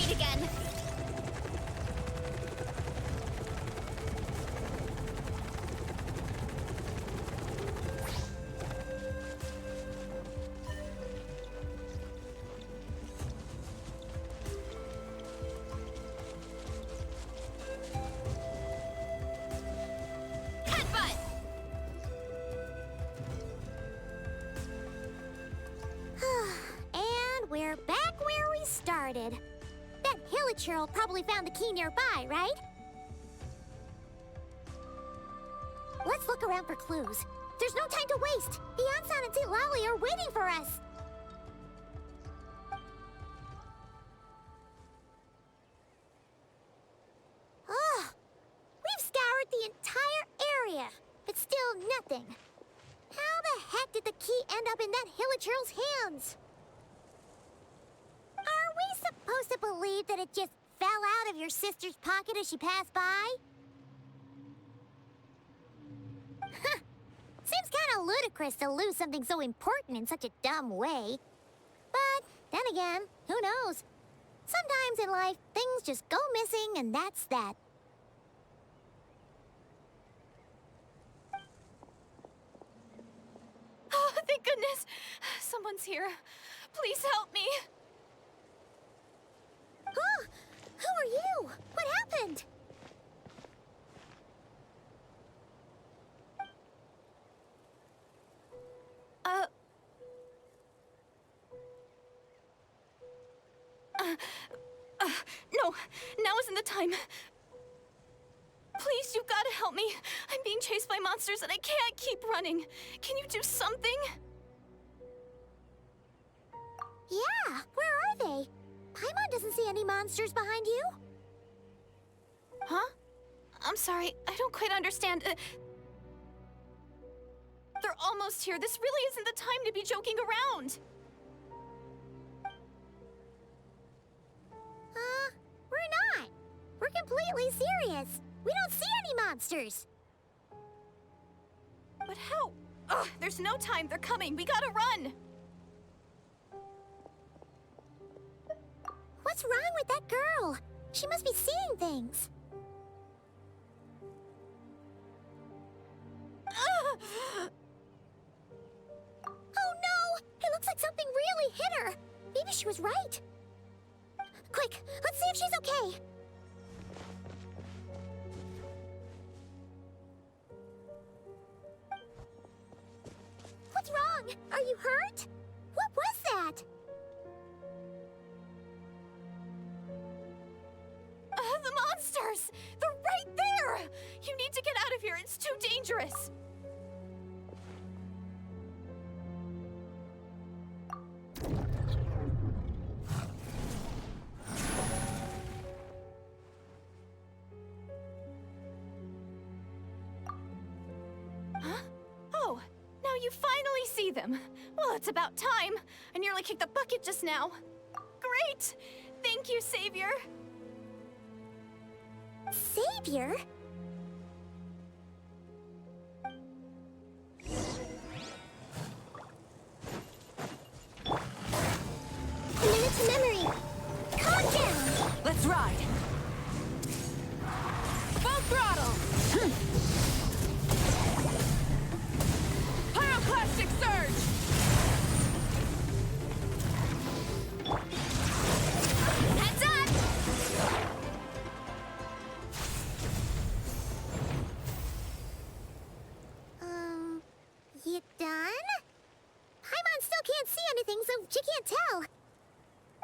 fight again! We're back where we started. That Hilichurl probably found the key nearby, right? Let's look around for clues. There's no time to waste. The Ansan and Lali are waiting for us. Ugh! We've scoured the entire area, but still nothing. How the heck did the key end up in that Hilichurl's hands? Are we supposed to believe that it just fell out of your sister's pocket as she passed by? Seems kind of ludicrous to lose something so important in such a dumb way. But then again, who knows? Sometimes in life, things just go missing and that's that. Oh, thank goodness! Someone's here. Please help me! Oh, who are you? What happened? No, now isn't the time. Please, you've got to help me. I'm being chased by monsters and I can't keep running. Can you do something? Yeah, where are they? Paimon doesn't see any monsters behind you. Huh? I'm sorry, I don't quite understand. They're almost here. This really isn't the time to be joking around. We're not. We're completely serious. We don't see any monsters. But how? Ugh, there's no time. They're coming. We gotta run. What's wrong with that girl? She must be seeing things. Oh no! It looks like something really hit her. Maybe she was right. Quick, let's see if she's okay. What's wrong? Are you hurt? What was that? The monsters! They're right there! You need to get out of here. It's too dangerous. Huh? Oh, now you finally see them. Well, it's about time. I nearly kicked the bucket just now. Great! Thank you, Savior. Savior? A minute to memory. Calm down. Let's ride. Full throttle. Pyroclastic surge. Heads up. You done? Paimon still can't see anything, so she can't tell.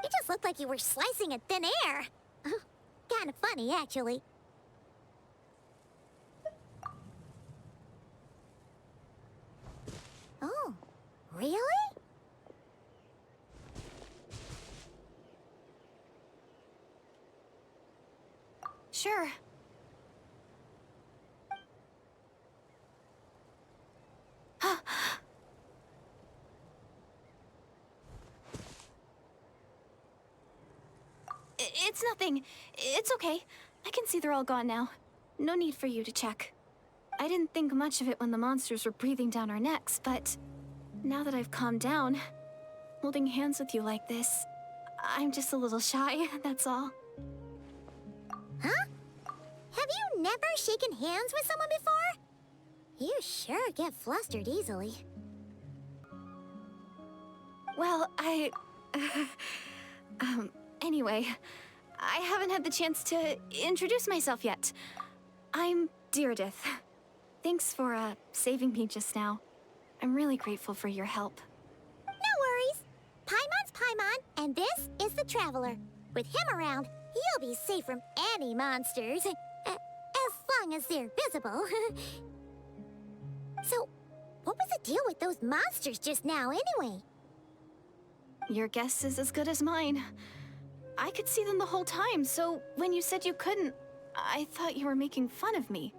It just looked like you were slicing at thin air. Kind of funny, actually. Oh, really? Sure. It's nothing. It's okay. I can see they're all gone now. No need for you to check. I didn't think much of it when the monsters were breathing down our necks, but now that I've calmed down, holding hands with you like this, I'm just a little shy, that's all. Huh? Have you never shaken hands with someone before? You sure get flustered easily. Well, anyway, I haven't had the chance to introduce myself yet. I'm Deirdith. Thanks for, saving me just now. I'm really grateful for your help. No worries. Paimon's Paimon, and this is the Traveler. With him around, you'll be safe from any monsters. As long as they're visible. So, what was the deal with those monsters just now, anyway? Your guess is as good as mine. I could see them the whole time, so when you said you couldn't, I thought you were making fun of me.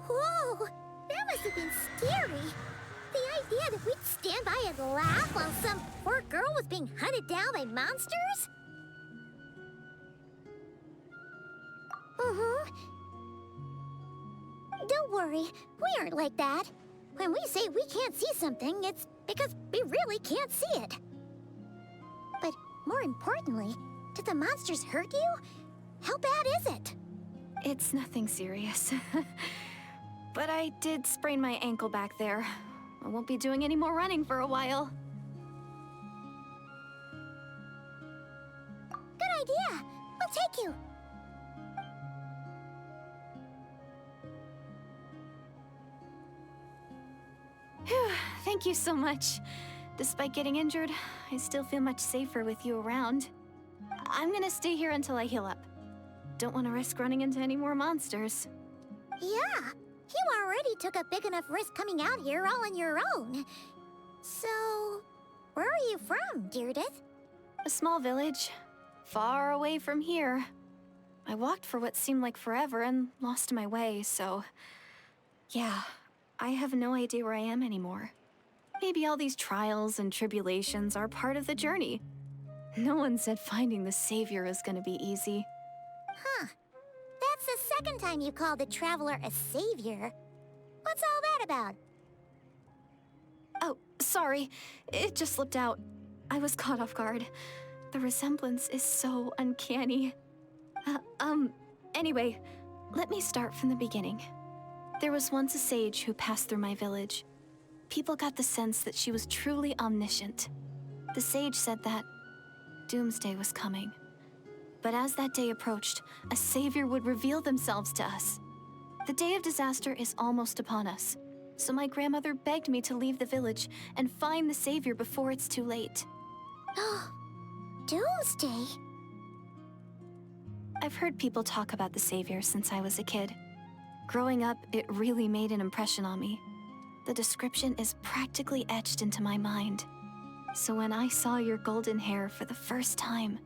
Whoa! That must have been scary. The idea that we'd stand by and laugh while some poor girl was being hunted down by monsters? Don't worry, we aren't like that. When we say we can't see something, it's because we really can't see it. But more importantly, did the monsters hurt you? How bad is it? It's nothing serious. But I did sprain my ankle back there. I won't be doing any more running for a while. Good idea. We'll take you. Phew, thank you so much. Despite getting injured, I still feel much safer with you around. I'm gonna stay here until I heal up. Don't want to risk running into any more monsters. Yeah, you already took a big enough risk coming out here all on your own. So, where are you from, Deirdith? A small village, far away from here. I walked for what seemed like forever and lost my way, so... yeah, I have no idea where I am anymore. Maybe all these trials and tribulations are part of the journey. No one said finding the Savior is gonna be easy. Huh. That's the second time you called the Traveler a savior. What's all that about? Oh, sorry. It just slipped out. I was caught off guard. The resemblance is so uncanny. Anyway, let me start from the beginning. There was once a sage who passed through my village. People got the sense that she was truly omniscient. The sage said that doomsday was coming. But as that day approached, a savior would reveal themselves to us. The day of disaster is almost upon us, so my grandmother begged me to leave the village and find the savior before it's too late. Doomsday? I've heard people talk about the savior since I was a kid. Growing up, it really made an impression on me. The description is practically etched into my mind. So when I saw your golden hair for the first time,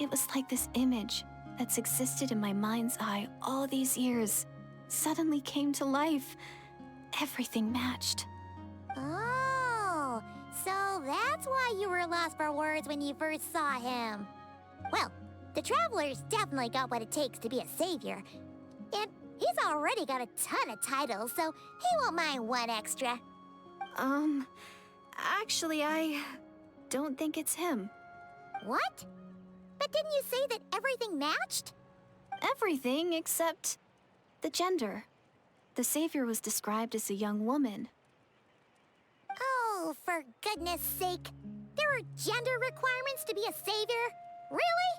it was like this image that's existed in my mind's eye all these years suddenly came to life. Everything matched. Oh, so that's why you were lost for words when you first saw him. Well, the Traveler's definitely got what it takes to be a savior. And he's already got a ton of titles, so he won't mind one extra. Actually, I don't think it's him. What? But didn't you say that everything matched? Everything except the gender. The savior was described as a young woman. Oh, for goodness sake. There are gender requirements to be a savior? Really?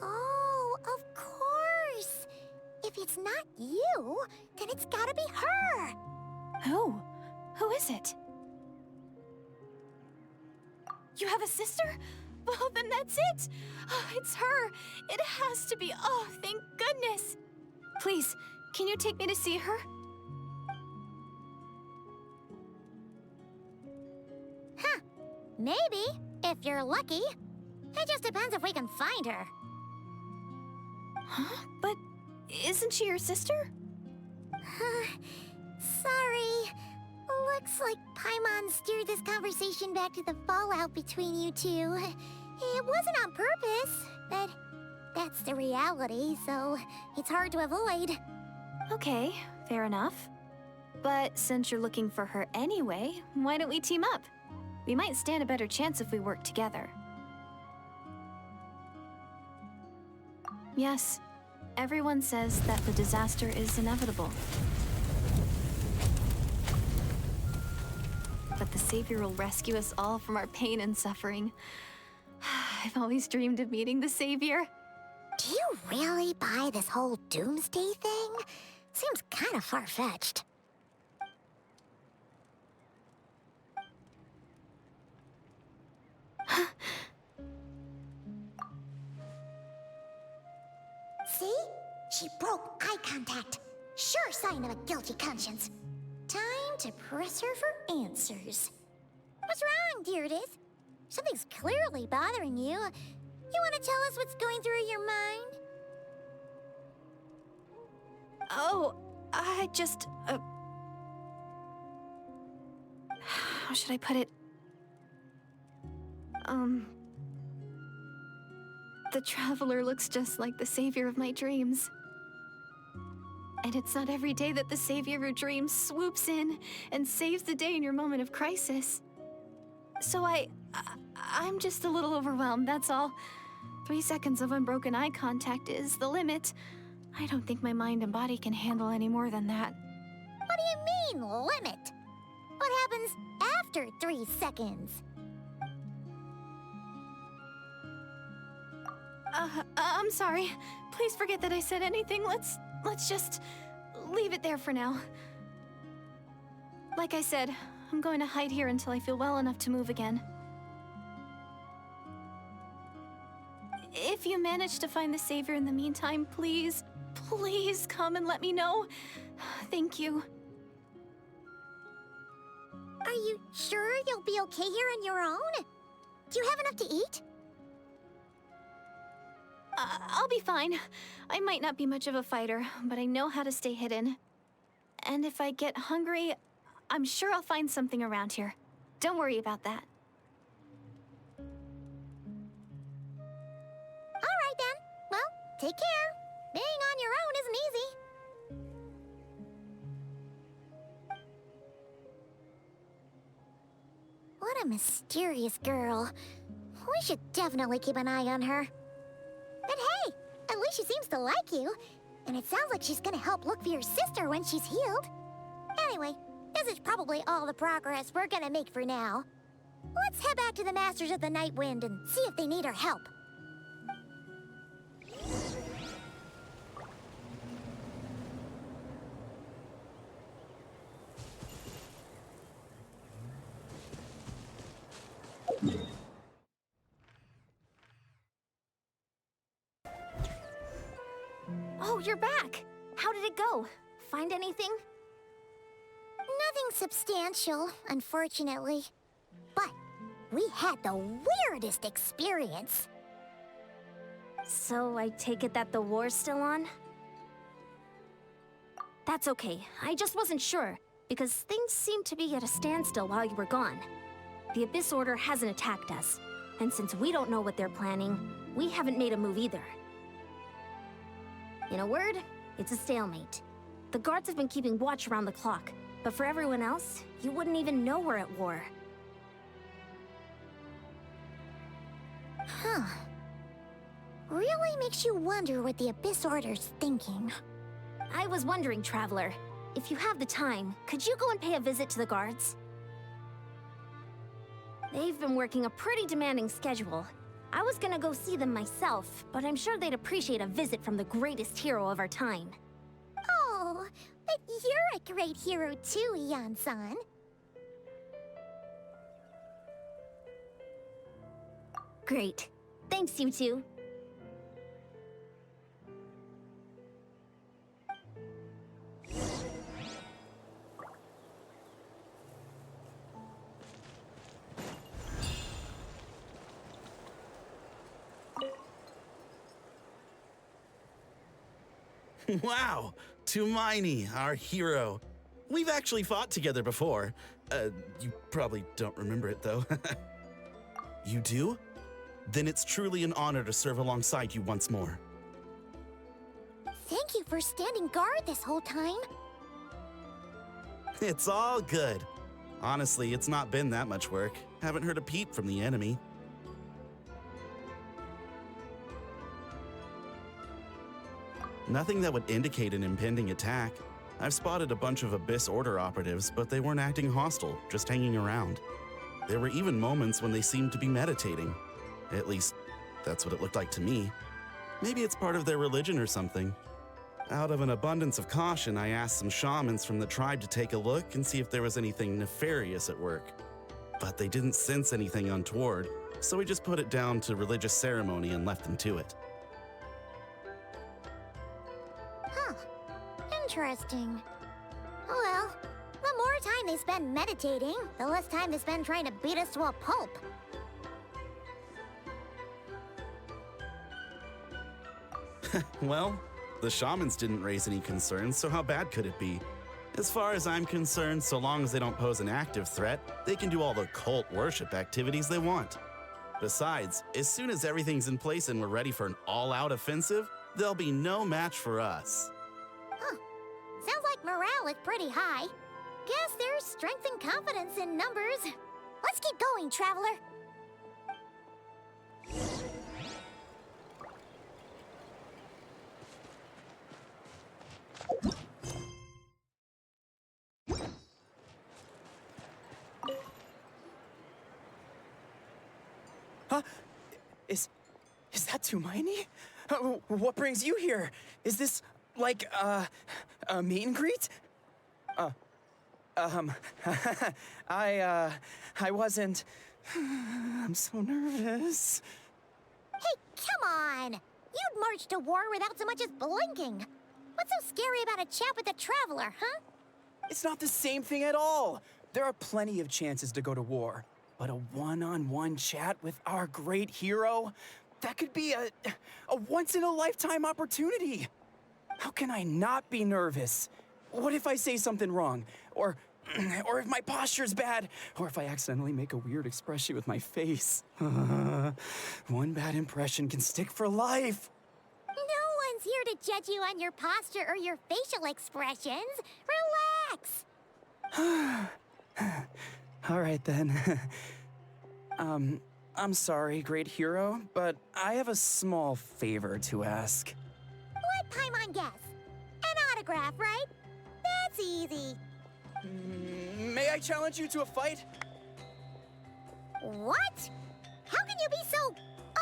Oh, of course. If it's not you, then it's gotta be her. Who? Who is it? You have a sister? Well, then that's it. Oh, it's her. It has to be. Oh, thank goodness. Please, can you take me to see her? Huh. Maybe, if you're lucky. It just depends if we can find her. Huh? But isn't she your sister? Sorry. Looks like Paimon steered this conversation back to the fallout between you two. It wasn't on purpose, but the That's the reality, so it's hard to avoid. Okay, fair enough. But since you're looking for her anyway, why don't we team up? We might stand a better chance if we work together. Yes, everyone says that the disaster is inevitable. But the Savior will rescue us all from our pain and suffering. I've always dreamed of meeting the Savior. Do you really buy this whole doomsday thing? Seems kind of far-fetched. See? She broke eye contact. Sure sign of a guilty conscience. Time to press her for answers. What's wrong, Deirdis? Something's clearly bothering you. You want to tell us what's going through your mind? Oh, I just... how should I put it? The Traveler looks just like the Savior of my dreams. And it's not every day that the Savior of your dreams swoops in and saves the day in your moment of crisis. So I'm just a little overwhelmed, that's all. 3 seconds of unbroken eye contact is the limit. I don't think my mind and body can handle any more than that. What do you mean, limit? What happens after 3 seconds? I'm sorry. Please forget that I said anything. Let's just leave it there for now. Like I said, I'm going to hide here until I feel well enough to move again. If you manage to find the Savior in the meantime, please come and let me know. Thank you. Are you sure you'll be okay here on your own? Do you have enough to eat? I'll be fine. I might not be much of a fighter, but I know how to stay hidden. And if I get hungry, I'm sure I'll find something around here. Don't worry about that. All right then. Well, take care. Being on your own isn't easy. What a mysterious girl. We should definitely keep an eye on her. But hey, at least she seems to like you. And it sounds like she's gonna help look for your sister when she's healed. Anyway, this is probably all the progress we're gonna make for now. Let's head back to the Masters of the Night Wind and see if they need our help. Oh, you're back! How did it go? Find anything? Nothing substantial, unfortunately. But we had the weirdest experience. So I take it that the war's still on? That's okay. I just wasn't sure, because things seemed to be at a standstill while you were gone. The Abyss Order hasn't attacked us, and since we don't know what they're planning, we haven't made a move either. In a word, it's a stalemate. The guards have been keeping watch around the clock, but for everyone else, you wouldn't even know we're at war. Huh. Really makes you wonder what the Abyss Order's thinking. I was wondering, Traveler, if you have the time, could you go and pay a visit to the guards? They've been working a pretty demanding schedule. I was gonna go see them myself, but I'm sure they'd appreciate a visit from the greatest hero of our time. Oh, but you're a great hero too, Yan-san. Great. Thanks, you two. Wow, Tumaini, our hero. We've actually fought together before. You probably don't remember it, though. You do? Then it's truly an honor to serve alongside you once more. thank you for standing guard this whole time. It's all good. Honestly, it's not been that much work. Haven't heard a peep from the enemy. Nothing that would indicate an impending attack. I've spotted a bunch of Abyss Order operatives, but they weren't acting hostile, just hanging around. There were even moments when they seemed to be meditating. At least, that's what it looked like to me. Maybe it's part of their religion or something. Out of an abundance of caution, I asked some shamans from the tribe to take a look and see if there was anything nefarious at work. But they didn't sense anything untoward, so we just put it down to religious ceremony and left them to it. Huh. Interesting. Oh well, the more time they spend meditating, the less time they spend trying to beat us to a pulp. Well, the shamans didn't raise any concerns, so how bad could it be? As far as I'm concerned, so long as they don't pose an active threat, they can do all the cult worship activities they want. Besides, as soon as everything's in place and we're ready for an all-out offensive, there'll be no match for us. Huh. Sounds like morale is pretty high. Guess there's strength and confidence in numbers. Let's keep going, Traveler. Huh? Is that Tumaini? What brings you here? Is this, like, a meet and greet? I wasn't... I'm so nervous. Hey, come on! You'd march to war without so much as blinking. What's so scary about a chat with a Traveler, huh? It's not the same thing at all. There are plenty of chances to go to war. But a one-on-one chat with our great hero? That could be a once-in-a-lifetime opportunity. How can I not be nervous? What if I say something wrong? Or if my posture's bad? Or if I accidentally make a weird expression with my face? One bad impression can stick for life. No one's here to judge you on your posture or your facial expressions. Relax! All right, then. I'm sorry, great hero, but I have a small favor to ask. Let Paimon guess. An autograph, right? That's easy. May I challenge you to a fight? What? How can you be so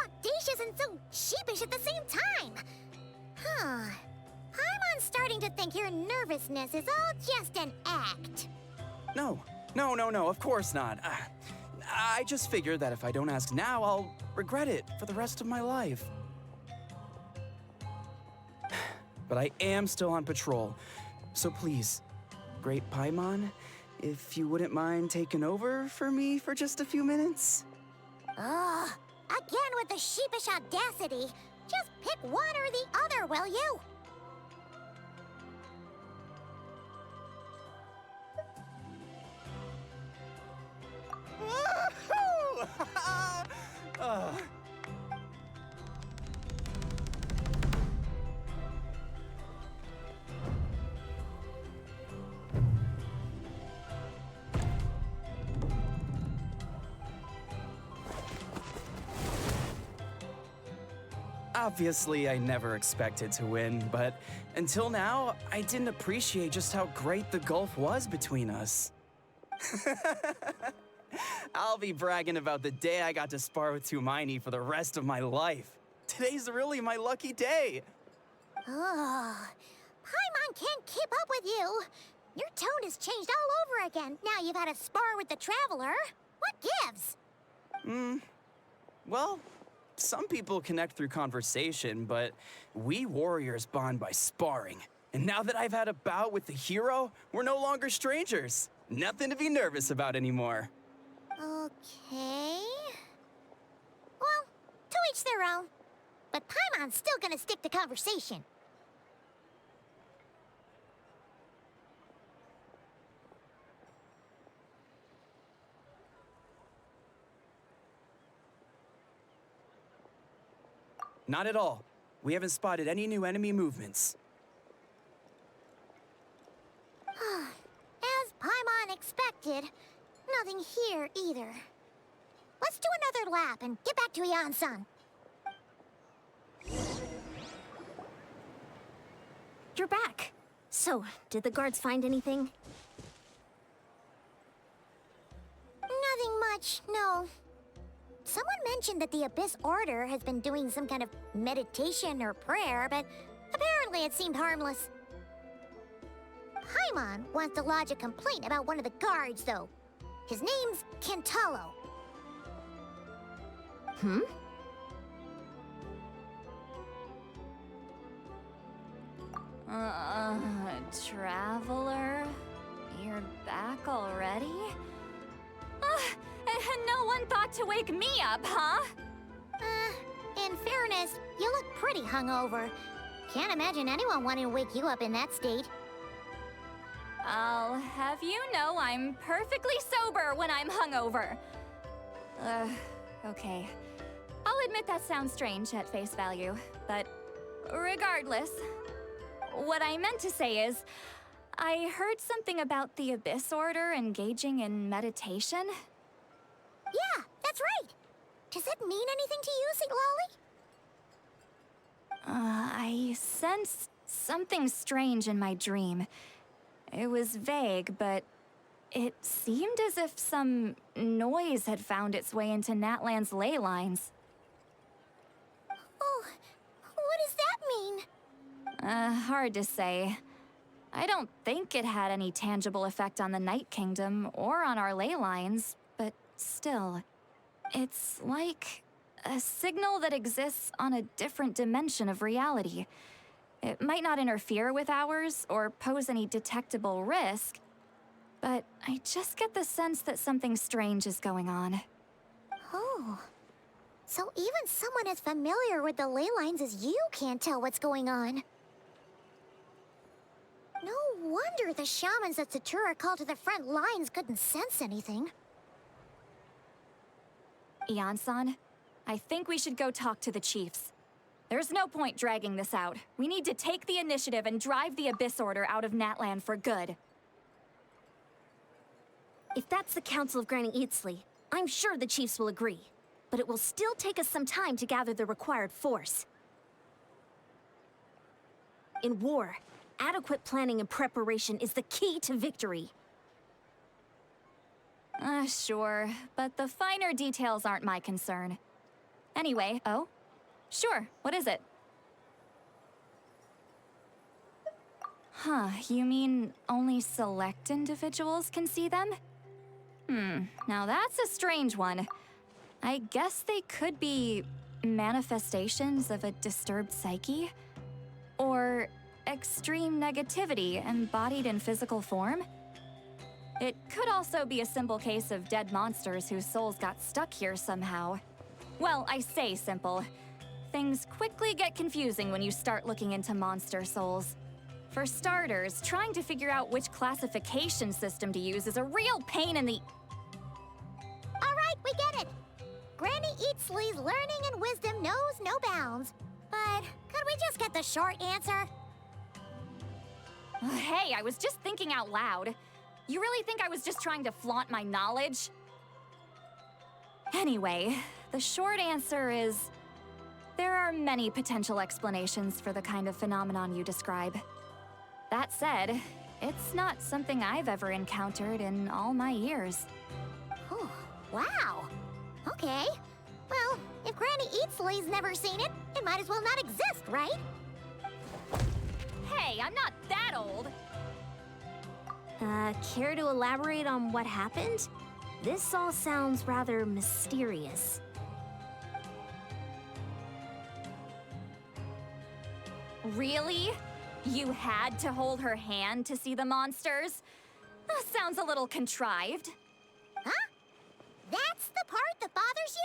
audacious and so sheepish at the same time? Huh. Paimon's starting to think your nervousness is all just an act. No, of course not. I just figured that if I don't ask now, I'll regret it for the rest of my life. But I am still on patrol, so please, Great Paimon, if you wouldn't mind taking over for me for just a few minutes? Ugh, again with the sheepish audacity. Just pick one or the other, will you? Obviously, I never expected to win, but until now, I didn't appreciate just how great the gulf was between us. I'll be bragging about the day I got to spar with Tumaini for the rest of my life. Today's really my lucky day. Ugh, Paimon can't keep up with you. Your tone has changed all over again. Now you've had a spar with the Traveler. What gives? Well, some people connect through conversation, but we warriors bond by sparring. And now that I've had a bout with the hero, we're no longer strangers. Nothing to be nervous about anymore. Okay. Well, to each their own. But Paimon's still gonna stick to conversation. Not at all. We haven't spotted any new enemy movements. expected. Nothing here either. Let's do another lap and get back to Yan-san. You're back. So, did the guards find anything? Nothing much, no. Someone mentioned that the Abyss Order has been doing some kind of meditation or prayer, but apparently it seemed harmless. Paimon wants to lodge a complaint about one of the guards, though. His name's Kentaro. Hmm? Traveler? You're back already? No one thought to wake me up, huh? In fairness, you look pretty hungover. Can't imagine anyone wanting to wake you up in that state. I'll have you know I'm perfectly sober when I'm hungover. Okay. I'll admit that sounds strange at face value, but regardless, what I meant to say is, I heard something about the Abyss Order engaging in meditation. Yeah, that's right. Does it mean anything to you, St. Lolly? I sensed something strange in my dream. It was vague, but it seemed as if some noise had found its way into Natlan's ley lines. Oh, what does that mean? Hard to say. I don't think it had any tangible effect on the Night Kingdom or on our ley lines, but still, it's like a signal that exists on a different dimension of reality. It might not interfere with ours or pose any detectable risk, but I just get the sense that something strange is going on. Oh. So even someone as familiar with the ley lines as you can't tell what's going on. No wonder the shamans that Satura called to the front lines couldn't sense anything. Ian-san, I think we should go talk to the chiefs. There's no point dragging this out. We need to take the initiative and drive the Abyss Order out of Natlan for good. If that's the Council of Granny Eatsley, I'm sure the chiefs will agree. But it will still take us some time to gather the required force. In war, adequate planning and preparation is the key to victory. Sure, but the finer details aren't my concern. Anyway, oh? Sure, what is it? Huh, you mean only select individuals can see them? Now that's a strange one. I guess they could be manifestations of a disturbed psyche? Or extreme negativity embodied in physical form? It could also be a simple case of dead monsters whose souls got stuck here somehow. Well, I say simple. Things quickly get confusing when you start looking into monster souls. For starters, trying to figure out which classification system to use is a real pain in the... All right, we get it. Granny Eatsley's learning and wisdom knows no bounds. But could we just get the short answer? Hey, I was just thinking out loud. You really think I was just trying to flaunt my knowledge? Anyway, the short answer is... there are many potential explanations for the kind of phenomenon you describe. That said, it's not something I've ever encountered in all my years. Oh, wow. Okay. Well, if Granny Eatsley's never seen it, it might as well not exist, right? Hey, I'm not that old! Care to elaborate on what happened? This all sounds rather mysterious. Really? You had to hold her hand to see the monsters? That sounds a little contrived. Huh? That's the part that bothers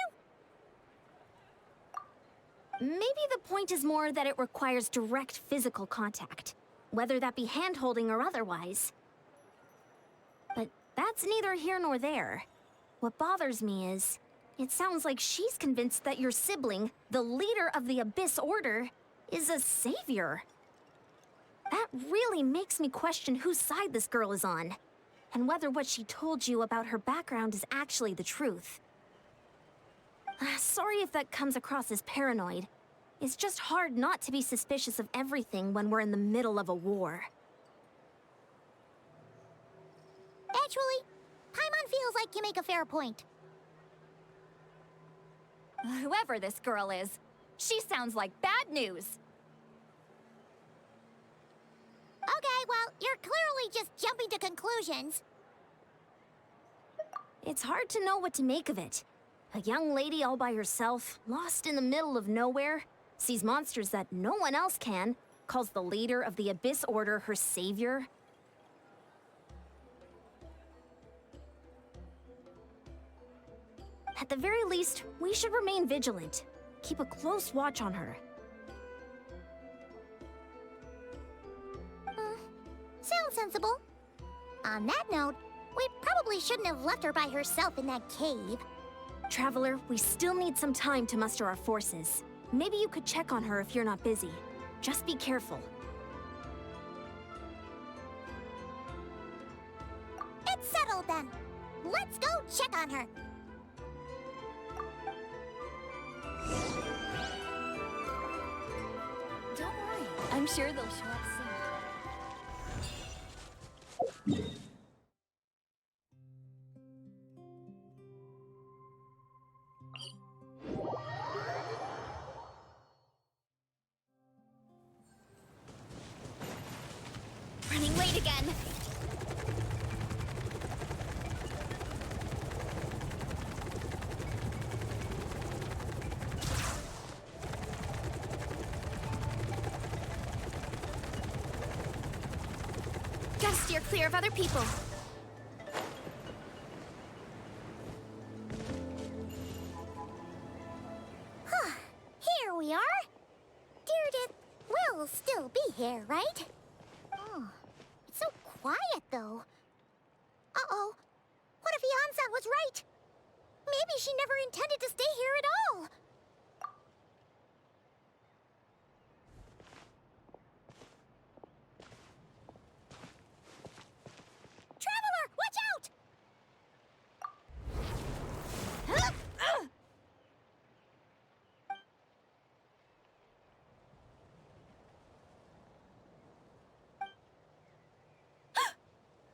you? Maybe the point is more that it requires direct physical contact, whether that be hand-holding or otherwise. But that's neither here nor there. What bothers me is, it sounds like she's convinced that your sibling, the leader of the Abyss Order, is a savior. That really makes me question whose side this girl is on. and whether what she told you about her background is actually the truth. Sorry if that comes across as paranoid. It's just hard not to be suspicious of everything when we're in the middle of a war. Actually, Paimon feels like you make a fair point. Whoever this girl is, she sounds like bad news. Okay, well, you're clearly just jumping to conclusions. It's hard to know what to make of it. A young lady all by herself, lost in the middle of nowhere, sees monsters that no one else can, calls the leader of the Abyss Order her savior. At the very least, we should remain vigilant. Keep a close watch on her. Sounds sensible. On that note, we probably shouldn't have left her by herself in that cave. Traveler, we still need some time to muster our forces. Maybe you could check on her if you're not busy. Just be careful. It's settled then. Let's go check on her. Don't worry, I'm sure they'll show up soon. Running late again. Gotta steer clear of other people. Here we are. Deirdre will still be here, right? Oh, it's so quiet, though. Uh-oh. What if Yansan was right? Maybe she never intended to stay here at all. Traveler, watch out!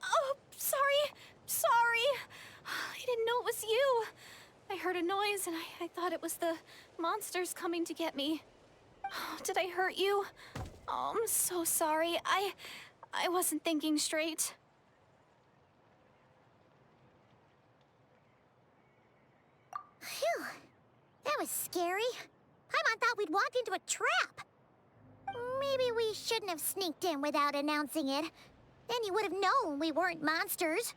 Oh, sorry. I didn't know it was you. I heard a noise and I thought it was the monsters coming to get me. Oh, did I hurt you? Oh, I'm so sorry. I wasn't thinking straight. Phew. That was scary. Paimon thought we'd walked into a trap. Maybe we shouldn't have sneaked in without announcing it. Then you would have known we weren't monsters.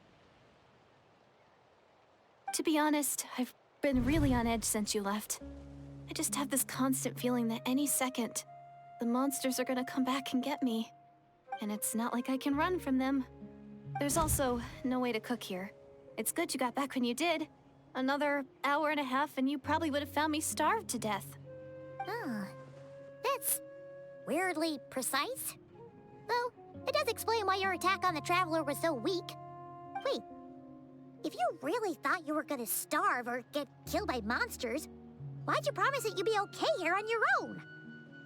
To be honest, I've been really on edge since you left. I just have this constant feeling that any second, the monsters are gonna come back and get me. And it's not like I can run from them. There's also no way to cook here. It's good you got back when you did. Another hour and a half and you probably would have found me starved to death. Oh, that's weirdly precise. Though, it does explain why your attack on the Traveler was so weak. Wait, if you really thought you were gonna starve or get killed by monsters, why'd you promise that you'd be okay here on your own?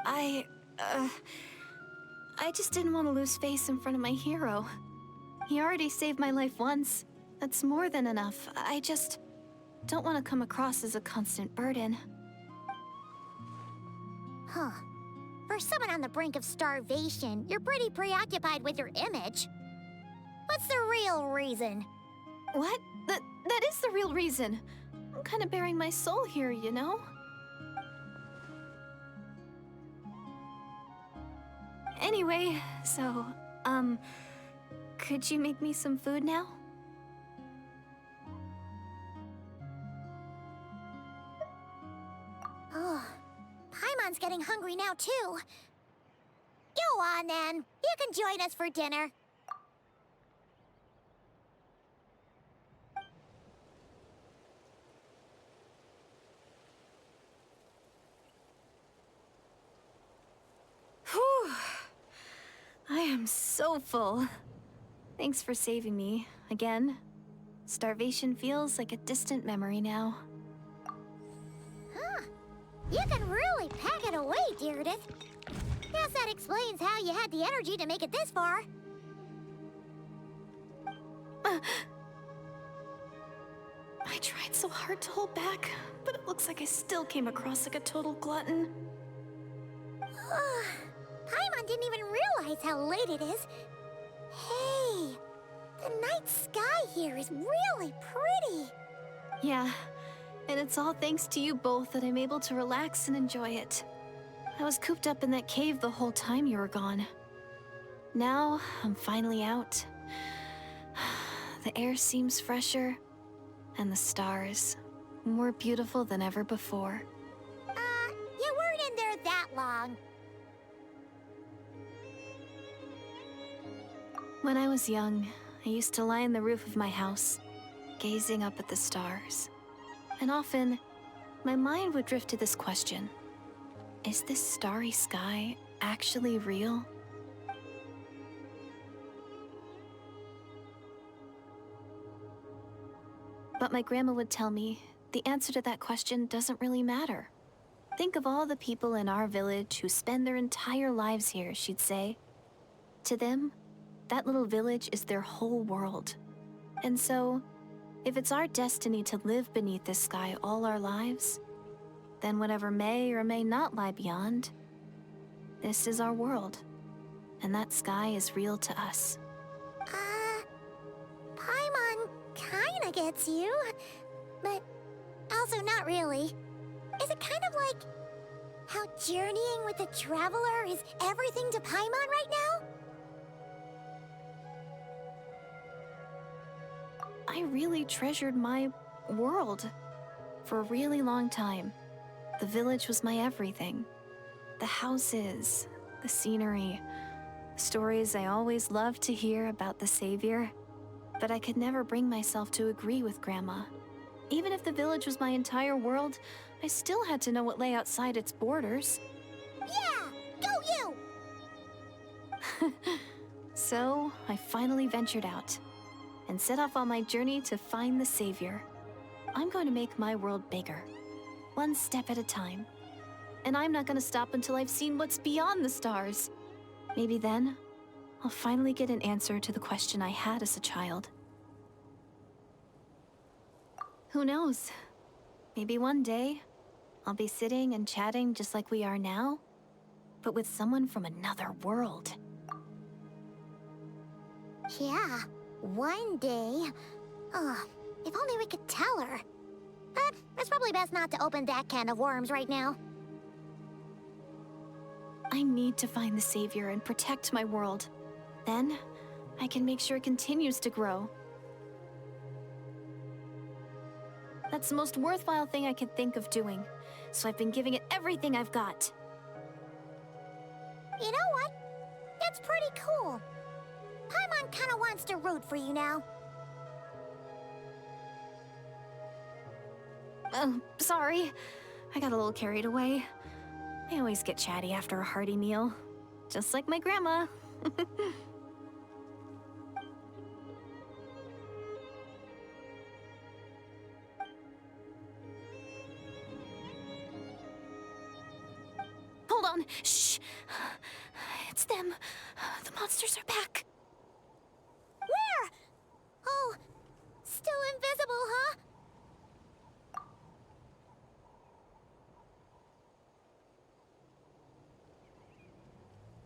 I just didn't want to lose face in front of my hero. He already saved my life once. That's more than enough. I just don't want to come across as a constant burden. Huh. For someone on the brink of starvation, you're pretty preoccupied with your image. What's the real reason? What? That is the real reason. I'm kind of bearing my soul here, you know? Anyway, so, could you make me some food now? Oh, Paimon's getting hungry now, too. Go on, then. You can join us for dinner. Whew. I am so full. Thanks for saving me, again. Starvation feels like a distant memory now. Huh. You can really pack it away, Deirdith. Guess that explains how you had the energy to make it this far. I tried so hard to hold back, but it looks like I still came across like a total glutton. Paimon didn't even realize how late it is. Hey, the night sky here is really pretty. Yeah, and it's all thanks to you both that I'm able to relax and enjoy it. I was cooped up in that cave the whole time you were gone. Now, I'm finally out. The air seems fresher, and the stars more beautiful than ever before. You weren't in there that long. When I was young, I used to lie on the roof of my house, gazing up at the stars. And often, my mind would drift to this question. Is this starry sky actually real? But my grandma would tell me the answer to that question doesn't really matter. Think of all the people in our village who spend their entire lives here, she'd say. To them, that little village is their whole world. And so, if it's our destiny to live beneath this sky all our lives, then whatever may or may not lie beyond, this is our world. And that sky is real to us. Paimon kinda gets you, but also not really. Is it kind of like how journeying with a traveler is everything to Paimon right now? I really treasured my world for a really long time. The village was my everything. The houses, the scenery, stories I always loved to hear about the Savior. But I could never bring myself to agree with Grandma. Even if the village was my entire world, I still had to know what lay outside its borders. Yeah! Go you! So, I finally ventured out and set off on my journey to find the Savior. I'm going to make my world bigger, one step at a time. And I'm not going to stop until I've seen what's beyond the stars. Maybe then, I'll finally get an answer to the question I had as a child. Who knows? Maybe one day, I'll be sitting and chatting just like we are now, but with someone from another world. Yeah, one day. Oh, if only we could tell her. But it's probably best not to open that can of worms right now. I need to find the Savior and protect my world. Then, I can make sure it continues to grow. That's the most worthwhile thing I could think of doing, so I've been giving it everything I've got. You know what? It's pretty cool. Paimon kinda wants to root for you now. Oh, sorry. I got a little carried away. I always get chatty after a hearty meal. Just like my grandma. Hold on. Shh. It's them. The monsters are back. Where? Oh, still invisible, huh?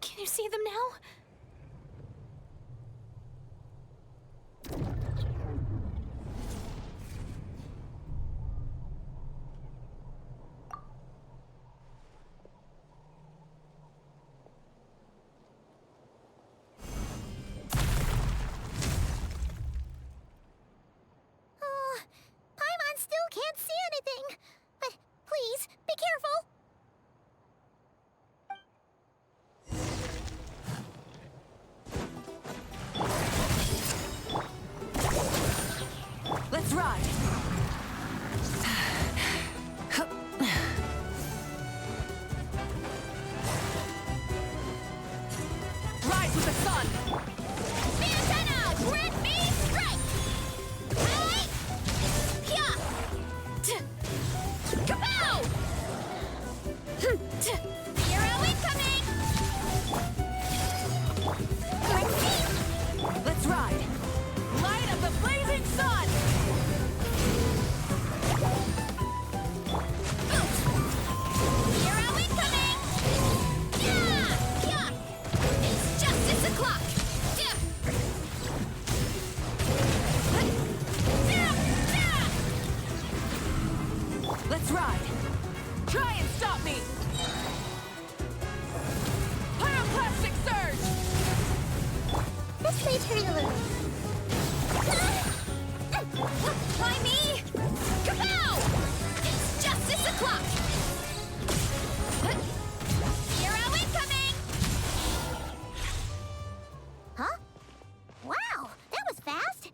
Can you see them now? Oh, Paimon still can't see anything. But please, be careful. Let's ride! Rise with the sun! The antenna! Why me? Kapow! It's justice o'clock! Hero incoming! Huh? Wow, that was fast.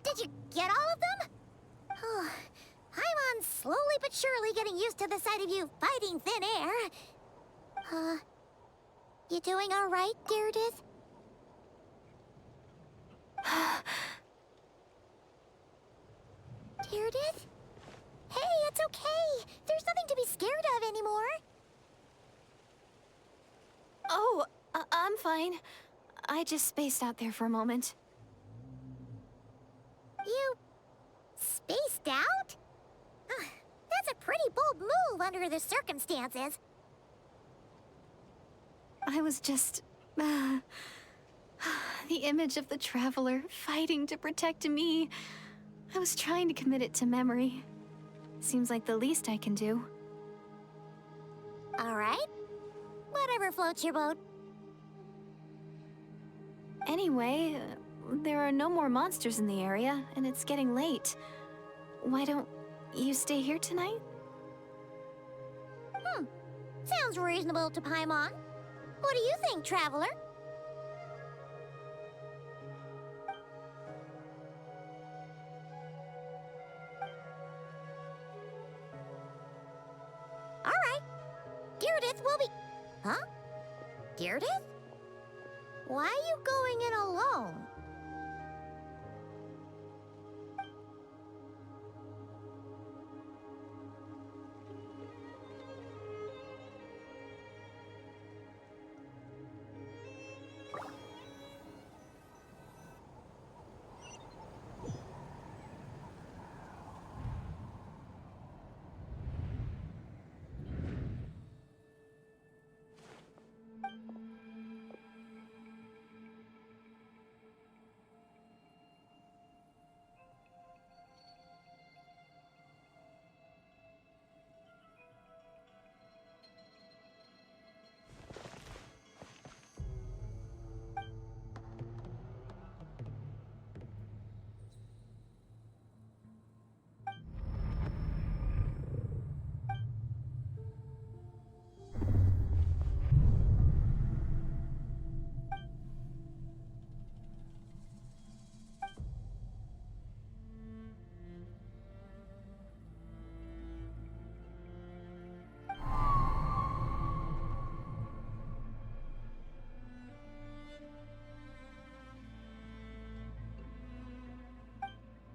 Did you get all of them? Oh, I'm on slowly but surely getting used to the sight of you fighting thin air. You doing all right, Deirdith? Deirdith? Hey, it's okay. There's nothing to be scared of anymore. Oh, I'm fine. I just spaced out there for a moment. You spaced out? That's a pretty bold move under the circumstances. I was just... the image of the Traveler fighting to protect me. I was trying to commit it to memory. Seems like the least I can do. All right. Whatever floats your boat. Anyway, there are no more monsters in the area, and it's getting late. Why don't you stay here tonight? Sounds reasonable to Paimon. What do you think, Traveler? All right. Deirdith will be... Huh? Deirdith? Why are you going in alone?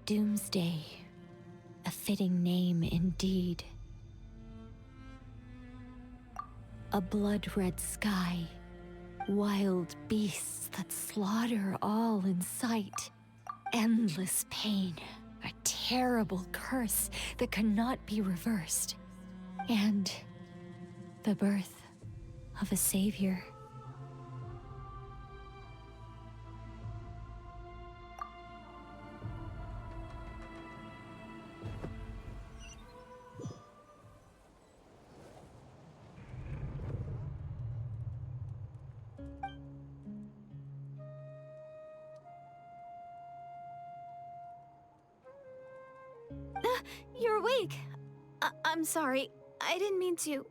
Doomsday, a fitting name indeed. A blood-red sky, wild beasts that slaughter all in sight, endless pain, a terrible curse that cannot be reversed, and the birth of a savior. You're awake. I'm sorry. I didn't mean to,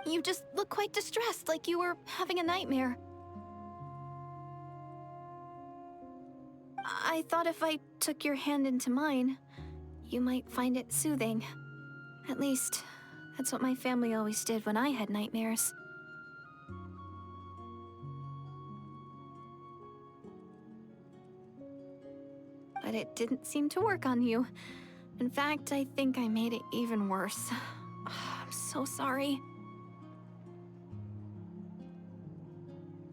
You just look quite distressed, like you were having a nightmare. I thought if I took your hand into mine, you might find it soothing. At least, that's what my family always did when I had nightmares. But it didn't seem to work on you. In fact, I think I made it even worse. I'm so sorry.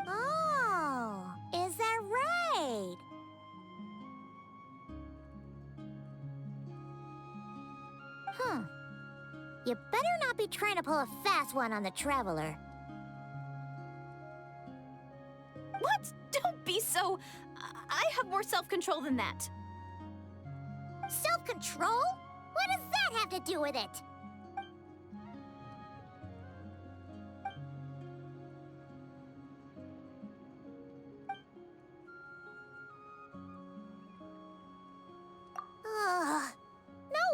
Oh, is that right? You better not be trying to pull a fast one on the Traveler. What? Don't be so... I have more self-control than that. Self-control? What does that have to do with it?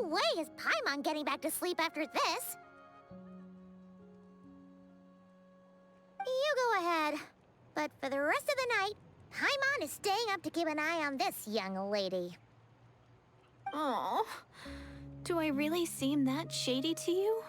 way is Paimon getting back to sleep after this. You go ahead. But for the rest of the night, Paimon is staying up to keep an eye on this young lady. Oh, do I really seem that shady to you?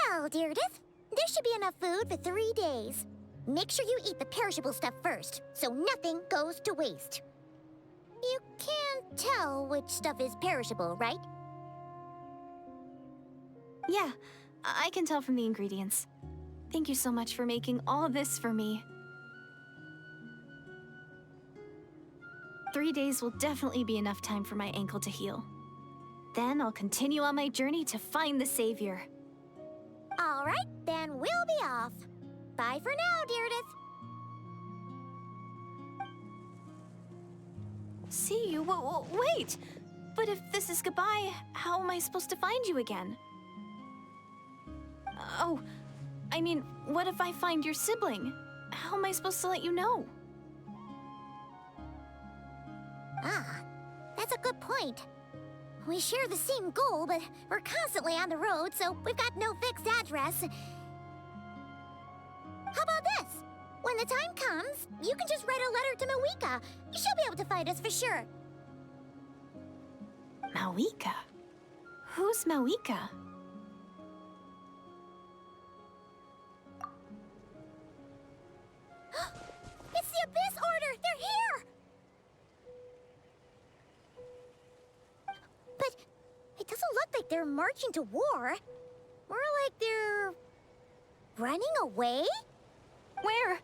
Well, Deirdre, there should be enough food for 3 days. Make sure you eat the perishable stuff first, so nothing goes to waste. You can't tell which stuff is perishable, right? Yeah, I can tell from the ingredients. Thank you so much for making all this for me. 3 days will definitely be enough time for my ankle to heal. Then I'll continue on my journey to find the Savior. All right, then we'll be off. Bye for now, Deirdre. See you? Wait! But if this is goodbye, how am I supposed to find you again? Oh, I mean, what if I find your sibling? How am I supposed to let you know? Ah, that's a good point. We share the same goal, but we're constantly on the road, so we've got no fixed address. How about this? When the time comes, you can just write a letter to Mawika. She'll be able to find us for sure. Mawika? Who's Mawika? It's the Abyss Order! They're here! But it doesn't look like they're marching to war. More like they're running away? Where?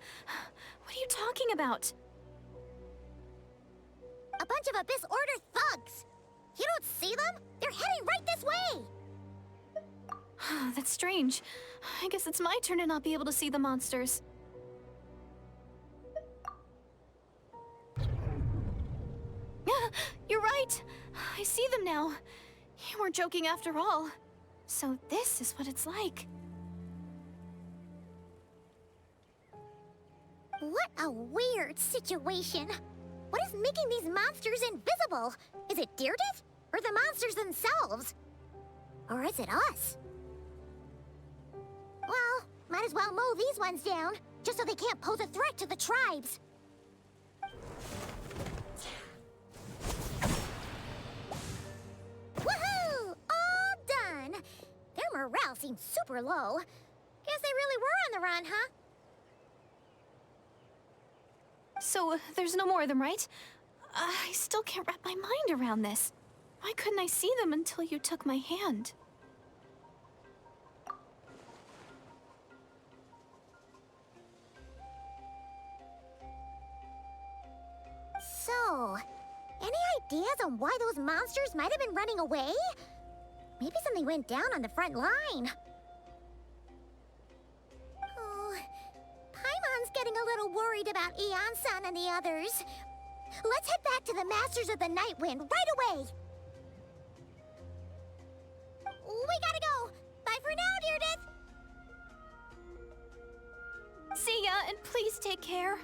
What are you talking about? A bunch of Abyss Order thugs. You don't see them? They're heading right this way. That's strange. I guess it's my turn to not be able to see the monsters. You're right. I see them now. You weren't joking after all. So this is what it's like. What a weird situation. What is making these monsters invisible? Is it Deirdre? Or the monsters themselves? Or is it us? Well, might as well mow these ones down, just so they can't pose a threat to the tribes. Woohoo! All done! Their morale seems super low. Guess they really were on the run, huh? So there's no more of them, right? I still can't wrap my mind around this. Why couldn't I see them until you took my hand? So, any ideas on why those monsters might have been running away? Maybe something went down on the front line. Oh, Paimon's getting a little worried about Eon-san and the others. Let's head back to the Masters of the Night Wind right away. We gotta go. Bye for now, Deirdre. See ya, and please take care.